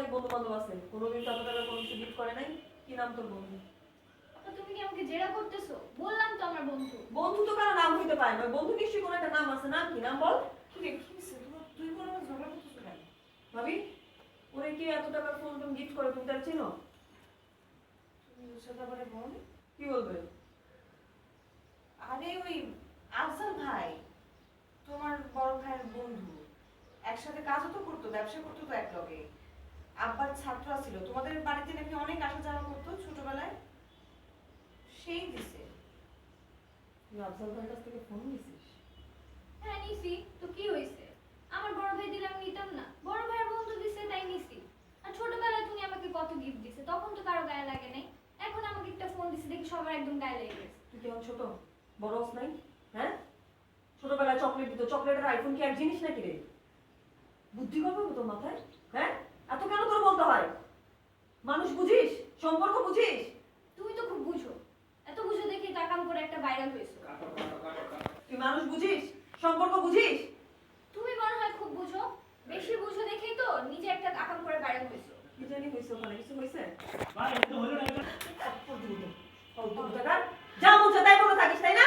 অনেক বন্ধু বান্ধব আছে, কোনোদিন তো এত টাকা কোনো কিছু গিফট করে নাই। কি নাম তোর বন্ধু? আপা তুমি কি আমাকে জেরা করতেছো? বললাম তো আমার বন্ধু। বন্ধু তো কারো নাম হইতে পারে না, বন্ধু নিশ্চয়ই কোনো একটা নাম আছে, নাম কি? নাম বল। কি রে, কি হইছে? তুই কোনো ঝগড়া করতেছ কেন? ভাবি, ওরে কি এত টাকার ফোন তুমি গিফট করে, তুমি তার চিনো? তুই ওর সাথে আবার বল। কি বলবে? আরে ওই আফজাল ভাই, তোমার বড় ভাইয়ের বন্ধু, একসাথে কাজও তো করতো, ব্যবসা করতো তো একলগে। আব্বার ছাত্র ছিল, তোমাদের বাড়িতে নাকি অনেক আসা যাওয়া করতো ছোটবেলায়, সেই দিছে। তুই আফজাল ভাইয়ের কাছ থেকে ফোন নিছিস? হ্যাঁ নিছি, তো কি হইছে? আমার বড় ভাই দিলে আমি নিতাম না? বড় ভাইয়ের বন্ধু দিছে তাই নিছি। আর ছোটবেলায় তুমি আমাকে কত গিফট দিছে, তখন তো কারো গায়ে লাগে নাই। এখন আমাকে একটা ফোন দিছে দেখি সবার একদম গায়ে লেগে গেছে। তুই কেমন ছোট, বড় হস নাই? হ্যাঁ, ছোটবেলায় চকলেট দিত, চকলেটের আইফোন কি এক জিনিস নাকি রে? বুদ্ধি করবে তোর মাথায়? হ্যাঁ, এত কেন তোর বলতে হয়? মানুষ বুঝিস, সম্পর্ক বুঝিস? তুমি তো খুব বুঝো, এত বুঝো দেখি তাকাম করে একটা ভাইরাল হয়েছো। তুই মানুষ বুঝিস, সম্পর্ক বুঝিস? তুমি মনে হয় খুব বুঝো, বেশি বুঝো দেখেই তো নিজে একটা আকাম করে ভাইরাল হয়েছো। কি জানি হয়েছে, ওখানে কিছু হয়েছে? ভাই এটা হলো না। যা মন চায় তাই বলে থাকিস, তাই না?